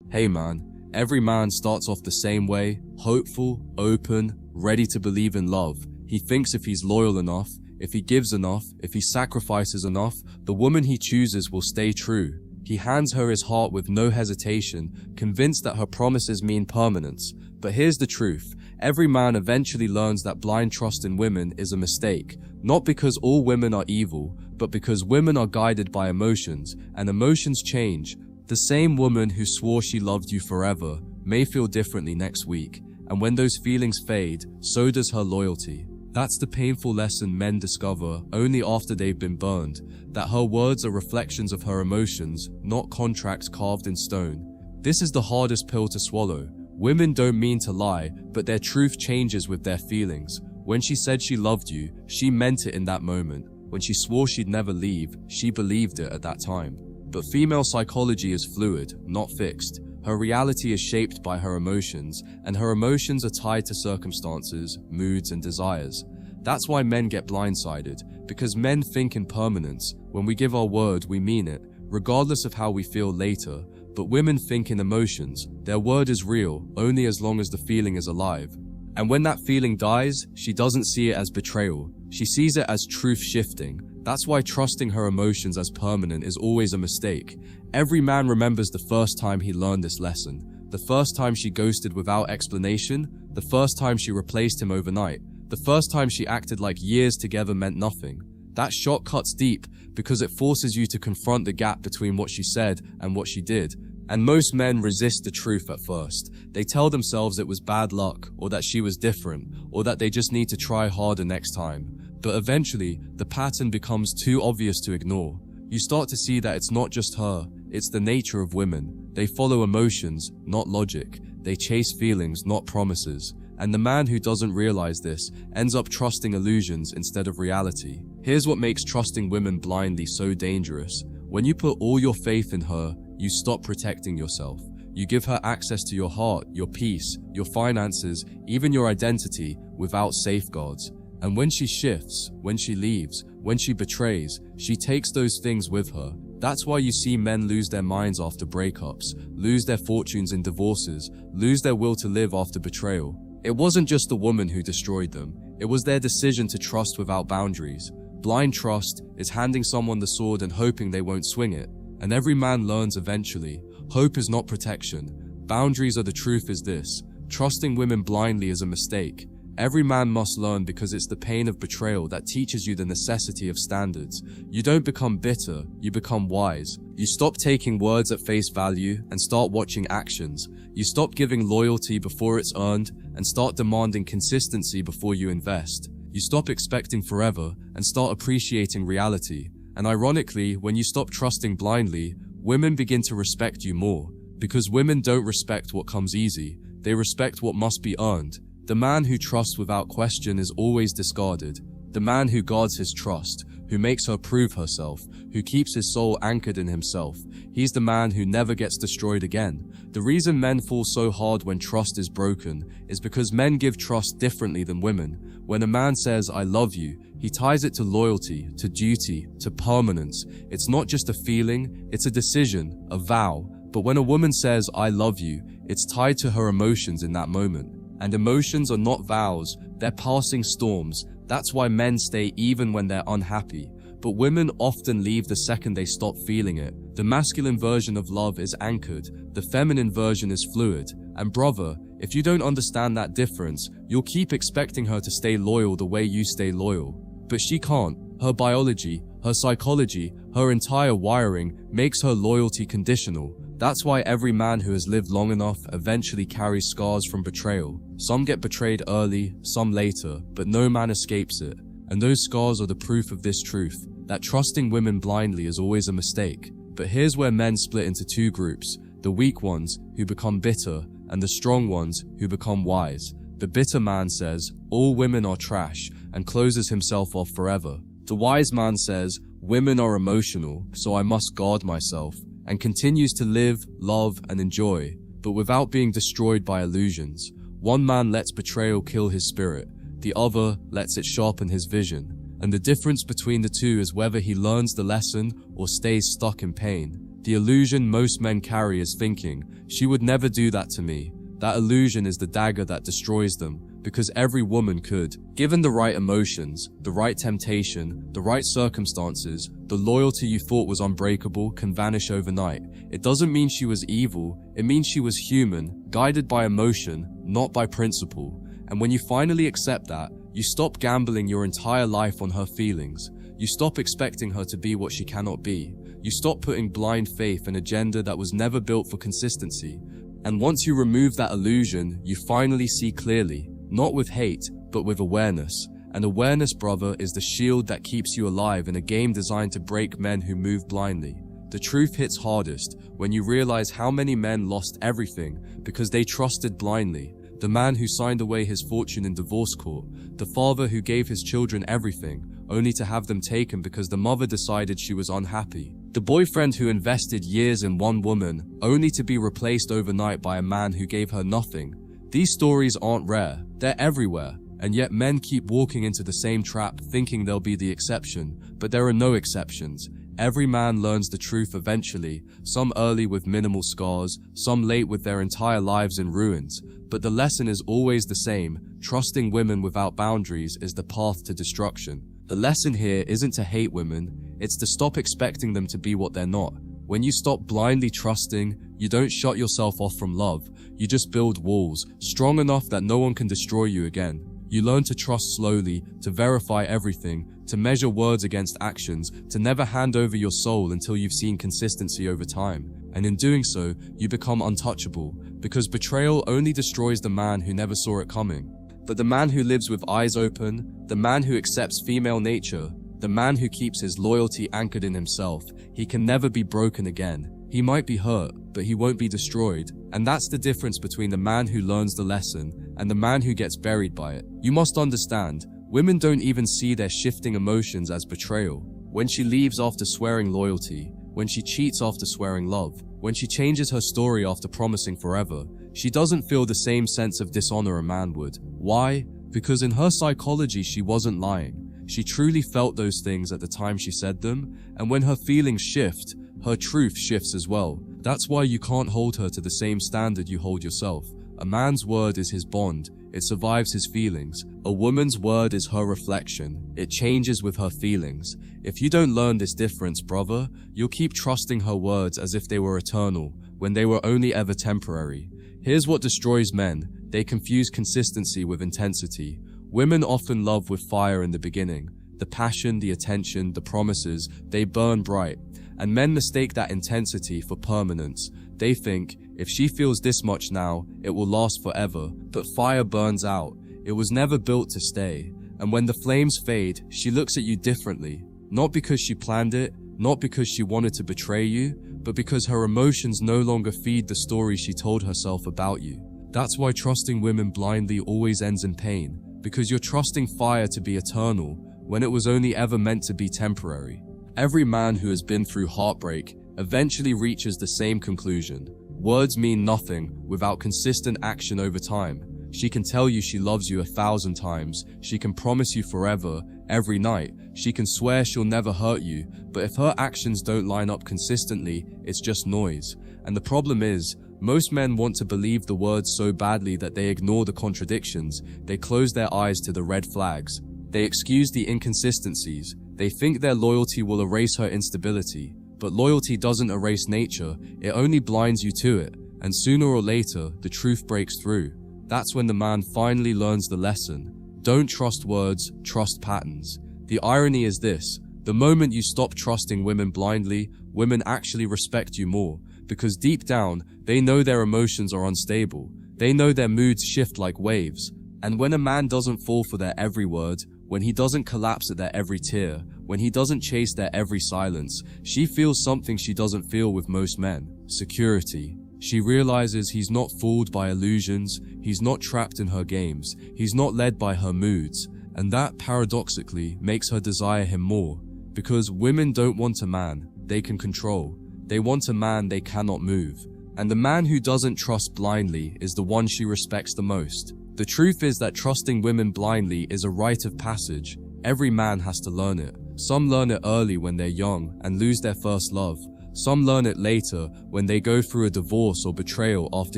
Hey man, every man starts off the same way, hopeful, open, ready to believe in love. He thinks if he's loyal enough, if he gives enough, if he sacrifices enough, the woman he chooses will stay true. He hands her his heart with no hesitation, convinced that her promises mean permanence. But here's the truth. Every man eventually learns that blind trust in women is a mistake. Not because all women are evil, but because women are guided by emotions, and emotions change. The same woman who swore she loved you forever may feel differently next week, and when those feelings fade, so does her loyalty. That's the painful lesson men discover only after they've been burned, that her words are reflections of her emotions, not contracts carved in stone. This is the hardest pill to swallow. Women don't mean to lie, but their truth changes with their feelings. When she said she loved you, she meant it in that moment. When she swore she'd never leave, she believed it at that time. But female psychology is fluid, not fixed. Her reality is shaped by her emotions, and her emotions are tied to circumstances, moods, and desires. That's why men get blindsided, because men think in permanence. When we give our word, we mean it, regardless of how we feel later. But women think in emotions. Their word is real, only as long as the feeling is alive. And when that feeling dies, she doesn't see it as betrayal. She sees it as truth shifting. That's why trusting her emotions as permanent is always a mistake. Every man remembers the first time he learned this lesson. The first time she ghosted without explanation. The first time she replaced him overnight. The first time she acted like years together meant nothing. That shot cuts deep because it forces you to confront the gap between what she said and what she did. And most men resist the truth at first. They tell themselves it was bad luck, or that she was different, or that they just need to try harder next time. But eventually, the pattern becomes too obvious to ignore. You start to see that it's not just her, it's the nature of women. They follow emotions, not logic. They chase feelings, not promises. And the man who doesn't realize this ends up trusting illusions instead of reality. Here's what makes trusting women blindly so dangerous. When you put all your faith in her, you stop protecting yourself. You give her access to your heart, your peace, your finances, even your identity without safeguards. And when she shifts, when she leaves, when she betrays, she takes those things with her. That's why you see men lose their minds after breakups, lose their fortunes in divorces, lose their will to live after betrayal. It wasn't just the woman who destroyed them. It was their decision to trust without boundaries. Blind trust is handing someone the sword and hoping they won't swing it. And every man learns eventually. Hope is not protection. Boundaries are the truth is this. Trusting women blindly is a mistake. Every man must learn because it's the pain of betrayal that teaches you the necessity of standards. You don't become bitter, you become wise. You stop taking words at face value and start watching actions. You stop giving loyalty before it's earned and start demanding consistency before you invest. You stop expecting forever and start appreciating reality. And ironically, when you stop trusting blindly, women begin to respect you more. Because women don't respect what comes easy, they respect what must be earned. The man who trusts without question is always discarded. The man who guards his trust, who makes her prove herself, who keeps his soul anchored in himself, he's the man who never gets destroyed again. The reason men fall so hard when trust is broken is because men give trust differently than women. When a man says, "I love you," he ties it to loyalty, to duty, to permanence. It's not just a feeling, it's a decision, a vow. But when a woman says, "I love you," it's tied to her emotions in that moment. And emotions are not vows, they're passing storms. That's why men stay even when they're unhappy. But women often leave the second they stop feeling it. The masculine version of love is anchored, the feminine version is fluid. And brother, if you don't understand that difference, you'll keep expecting her to stay loyal the way you stay loyal. But she can't. Her biology, her psychology, her entire wiring makes her loyalty conditional. That's why every man who has lived long enough eventually carries scars from betrayal. Some get betrayed early, some later, but no man escapes it. And those scars are the proof of this truth, that trusting women blindly is always a mistake. But here's where men split into two groups, the weak ones who become bitter and the strong ones who become wise. The bitter man says, "All women are trash," and closes himself off forever. The wise man says, "Women are emotional, so I must guard myself," and continues to live, love, and enjoy, but without being destroyed by illusions. One man lets betrayal kill his spirit, the other lets it sharpen his vision. And the difference between the two is whether he learns the lesson or stays stuck in pain. The illusion most men carry is thinking, "She would never do that to me." That illusion is the dagger that destroys them, because every woman could. Given the right emotions, the right temptation, the right circumstances, the loyalty you thought was unbreakable can vanish overnight. It doesn't mean she was evil, it means she was human, guided by emotion, not by principle. And when you finally accept that, you stop gambling your entire life on her feelings. You stop expecting her to be what she cannot be. You stop putting blind faith in an agenda that was never built for consistency. And once you remove that illusion, you finally see clearly, not with hate, but with awareness. And awareness, brother, is the shield that keeps you alive in a game designed to break men who move blindly. The truth hits hardest when you realize how many men lost everything because they trusted blindly. The man who signed away his fortune in divorce court, the father who gave his children everything, only to have them taken because the mother decided she was unhappy. The boyfriend who invested years in one woman, only to be replaced overnight by a man who gave her nothing. These stories aren't rare, they're everywhere, and yet men keep walking into the same trap thinking they'll be the exception, but there are no exceptions. Every man learns the truth eventually, some early with minimal scars, some late with their entire lives in ruins. But the lesson is always the same: trusting women without boundaries is the path to destruction. The lesson here isn't to hate women, it's to stop expecting them to be what they're not. When you stop blindly trusting, you don't shut yourself off from love, you just build walls, strong enough that no one can destroy you again. You learn to trust slowly, to verify everything, to measure words against actions, to never hand over your soul until you've seen consistency over time. And in doing so, you become untouchable, because betrayal only destroys the man who never saw it coming. But the man who lives with eyes open, the man who accepts female nature, the man who keeps his loyalty anchored in himself, he can never be broken again. He might be hurt, but he won't be destroyed. And that's the difference between the man who learns the lesson and the man who gets buried by it. You must understand, women don't even see their shifting emotions as betrayal. When she leaves after swearing loyalty, when she cheats after swearing love, when she changes her story after promising forever, she doesn't feel the same sense of dishonor a man would. Why? Because in her psychology she wasn't lying. She truly felt those things at the time she said them, and when her feelings shift, her truth shifts as well. That's why you can't hold her to the same standard you hold yourself. A man's word is his bond, it survives his feelings. A woman's word is her reflection, it changes with her feelings. If you don't learn this difference, brother, you'll keep trusting her words as if they were eternal, when they were only ever temporary. Here's what destroys men: they confuse consistency with intensity. Women often love with fire in the beginning. The passion, the attention, the promises, they burn bright. And men mistake that intensity for permanence. They think, if she feels this much now, it will last forever. But fire burns out. It was never built to stay. And when the flames fade, she looks at you differently. Not because she planned it, not because she wanted to betray you, but because her emotions no longer feed the story she told herself about you. That's why trusting women blindly always ends in pain, because you're trusting fire to be eternal when it was only ever meant to be temporary. Every man who has been through heartbreak eventually reaches the same conclusion. Words mean nothing without consistent action over time. She can tell you she loves you 1,000 times. She can promise you forever, every night. She can swear she'll never hurt you, but if her actions don't line up consistently, it's just noise. And the problem is, most men want to believe the words so badly that they ignore the contradictions. They close their eyes to the red flags. They excuse the inconsistencies. They think their loyalty will erase her instability. But loyalty doesn't erase nature, it only blinds you to it. And sooner or later, the truth breaks through. That's when the man finally learns the lesson. Don't trust words, trust patterns. The irony is this: the moment you stop trusting women blindly, women actually respect you more. Because deep down, they know their emotions are unstable. They know their moods shift like waves. And when a man doesn't fall for their every word, when he doesn't collapse at their every tear, when he doesn't chase their every silence, she feels something she doesn't feel with most men: security. She realizes he's not fooled by illusions, he's not trapped in her games, he's not led by her moods, and that paradoxically makes her desire him more. Because women don't want a man they can control, they want a man they cannot move. And the man who doesn't trust blindly is the one she respects the most. The truth is that trusting women blindly is a rite of passage. Every man has to learn it. Some learn it early when they're young and lose their first love. Some learn it later when they go through a divorce or betrayal after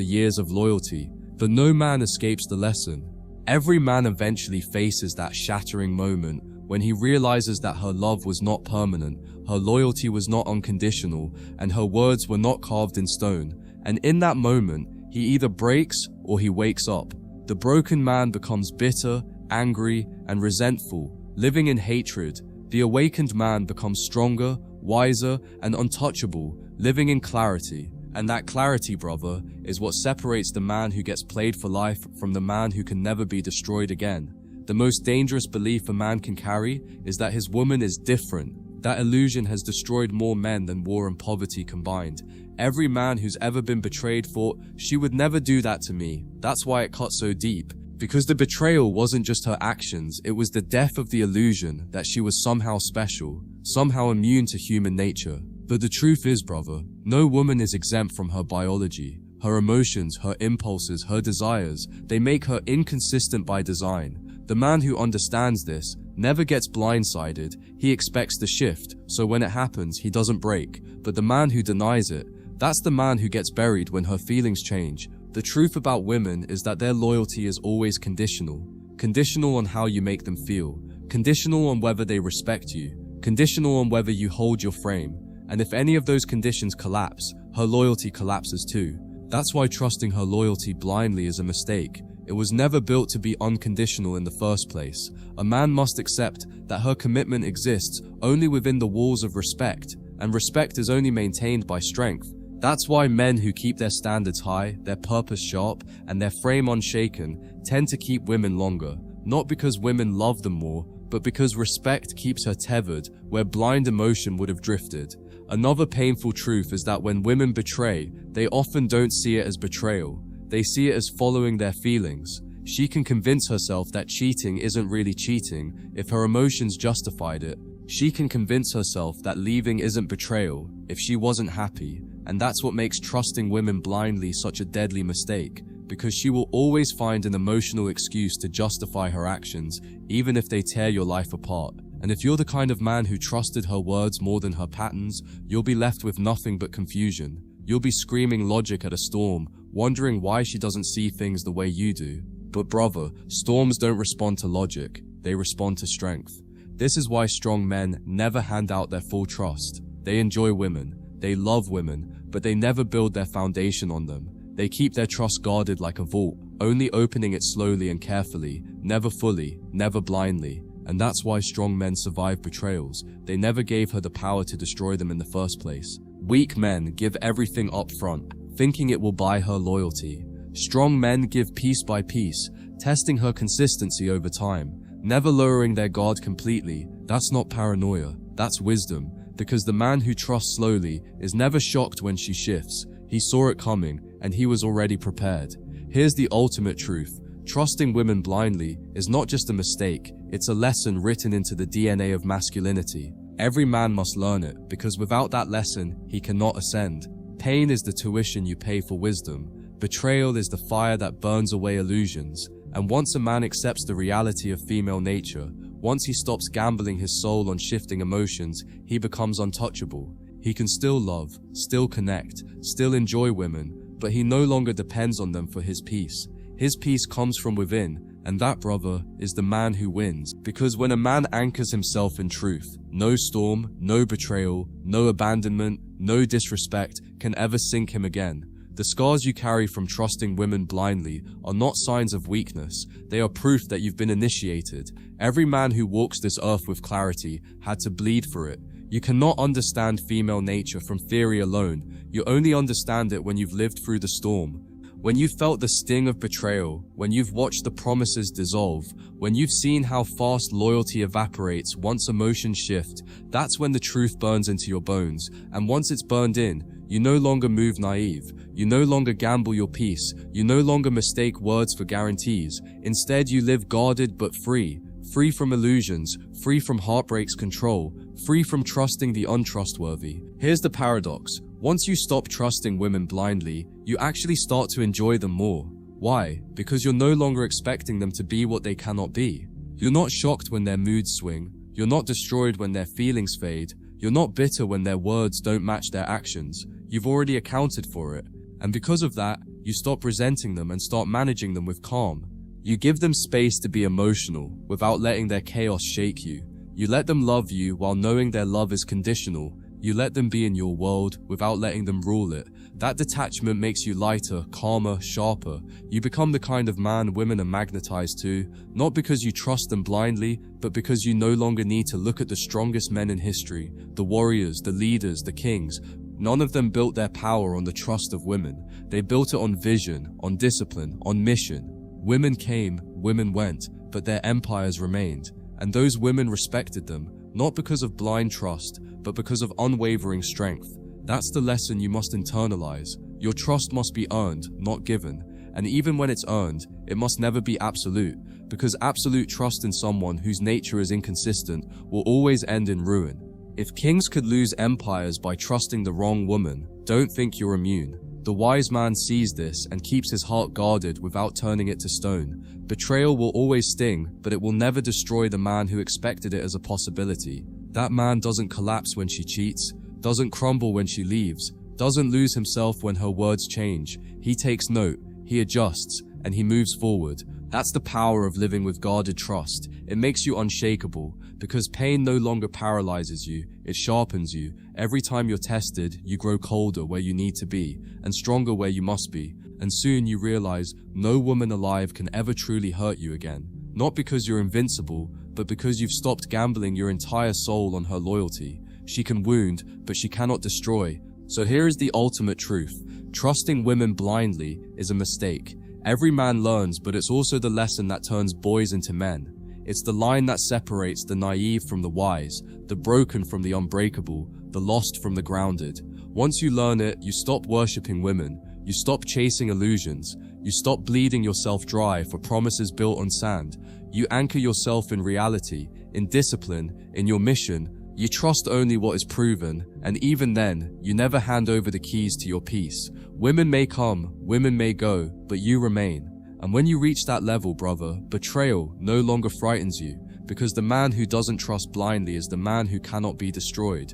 years of loyalty. But no man escapes the lesson. Every man eventually faces that shattering moment when he realizes that her love was not permanent, her loyalty was not unconditional, and her words were not carved in stone. And in that moment, he either breaks or he wakes up. The broken man becomes bitter, angry, and resentful, living in hatred. The awakened man becomes stronger, wiser, and untouchable, living in clarity. And that clarity, brother, is what separates the man who gets played for life from the man who can never be destroyed again. The most dangerous belief a man can carry is that his woman is different. That illusion has destroyed more men than war and poverty combined. Every man who's ever been betrayed thought, she would never do that to me. That's why it cut so deep. Because the betrayal wasn't just her actions, it was the death of the illusion that she was somehow special, somehow immune to human nature. But the truth is, brother, no woman is exempt from her biology. Her emotions, her impulses, her desires, they make her inconsistent by design. The man who understands this never gets blindsided. He expects the shift, so when it happens, he doesn't break. But the man who denies it, that's the man who gets buried when her feelings change. The truth about women is that their loyalty is always conditional. Conditional on how you make them feel. Conditional on whether they respect you. Conditional on whether you hold your frame. And if any of those conditions collapse, her loyalty collapses too. That's why trusting her loyalty blindly is a mistake. It was never built to be unconditional in the first place. A man must accept that her commitment exists only within the walls of respect, and respect is only maintained by strength. That's why men who keep their standards high, their purpose sharp, and their frame unshaken tend to keep women longer. Not because women love them more, but because respect keeps her tethered where blind emotion would have drifted. Another painful truth is that when women betray, they often don't see it as betrayal. They see it as following their feelings. She can convince herself that cheating isn't really cheating if her emotions justified it. She can convince herself that leaving isn't betrayal if she wasn't happy. And that's what makes trusting women blindly such a deadly mistake, because she will always find an emotional excuse to justify her actions, even if they tear your life apart. And if you're the kind of man who trusted her words more than her patterns, you'll be left with nothing but confusion. You'll be screaming logic at a storm, wondering why she doesn't see things the way you do. But brother, storms don't respond to logic, they respond to strength. This is why strong men never hand out their full trust. They enjoy women, they love women, but they never build their foundation on them. They keep their trust guarded like a vault, only opening it slowly and carefully, never fully, never blindly. And that's why strong men survive betrayals. They never gave her the power to destroy them in the first place. Weak men give everything up front, thinking it will buy her loyalty. Strong men give piece by piece, testing her consistency over time, never lowering their guard completely. That's not paranoia, that's wisdom, because the man who trusts slowly is never shocked when she shifts. He saw it coming, and he was already prepared. Here's the ultimate truth. Trusting women blindly is not just a mistake, it's a lesson written into the DNA of masculinity. Every man must learn it, because without that lesson, he cannot ascend. Pain is the tuition you pay for wisdom. Betrayal is the fire that burns away illusions. And once a man accepts the reality of female nature, once he stops gambling his soul on shifting emotions, he becomes untouchable. He can still love, still connect, still enjoy women, but he no longer depends on them for his peace. His peace comes from within, and that, brother, is the man who wins. Because when a man anchors himself in truth, no storm, no betrayal, no abandonment, no disrespect can ever sink him again. The scars you carry from trusting women blindly are not signs of weakness, they are proof that you've been initiated. Every man who walks this earth with clarity had to bleed for it. You cannot understand female nature from theory alone, you only understand it when you've lived through the storm. When you've felt the sting of betrayal, when you've watched the promises dissolve, when you've seen how fast loyalty evaporates once emotions shift, that's when the truth burns into your bones. And once it's burned in, you no longer move naive, you no longer gamble your peace, you no longer mistake words for guarantees. Instead, you live guarded but free, free from illusions, free from heartbreak's control, free from trusting the untrustworthy. Here's the paradox. Once you stop trusting women blindly, you actually start to enjoy them more. Why? Because you're no longer expecting them to be what they cannot be. You're not shocked when their moods swing. You're not destroyed when their feelings fade. You're not bitter when their words don't match their actions. You've already accounted for it. And because of that, you stop resenting them and start managing them with calm. You give them space to be emotional without letting their chaos shake you. You let them love you while knowing their love is conditional. You let them be in your world without letting them rule it. That detachment makes you lighter, calmer, sharper. You become the kind of man women are magnetized to, not because you trust them blindly, but because you no longer need to look at the strongest men in history, the warriors, the leaders, the kings. None of them built their power on the trust of women. They built it on vision, on discipline, on mission. Women came, women went, but their empires remained. And those women respected them, not because of blind trust, but because of unwavering strength. That's the lesson you must internalize. Your trust must be earned, not given. And even when it's earned, it must never be absolute, because absolute trust in someone whose nature is inconsistent will always end in ruin. If kings could lose empires by trusting the wrong woman, don't think you're immune. The wise man sees this and keeps his heart guarded without turning it to stone. Betrayal will always sting, but it will never destroy the man who expected it as a possibility. That man doesn't collapse when she cheats, doesn't crumble when she leaves, doesn't lose himself when her words change. He takes note, he adjusts, and he moves forward. That's the power of living with guarded trust. It makes you unshakable, because pain no longer paralyzes you, it sharpens you. Every time you're tested, you grow colder where you need to be, and stronger where you must be. And soon you realize no woman alive can ever truly hurt you again. Not because you're invincible, but because you've stopped gambling your entire soul on her loyalty. She can wound, but she cannot destroy. So here is the ultimate truth. Trusting women blindly is a mistake. Every man learns, but it's also the lesson that turns boys into men. It's the line that separates the naive from the wise, the broken from the unbreakable, the lost from the grounded. Once you learn it, you stop worshipping women. You stop chasing illusions. You stop bleeding yourself dry for promises built on sand. You anchor yourself in reality, in discipline, in your mission. You trust only what is proven, and even then, you never hand over the keys to your peace. Women may come, women may go, but you remain. And when you reach that level, brother, betrayal no longer frightens you, because the man who doesn't trust blindly is the man who cannot be destroyed.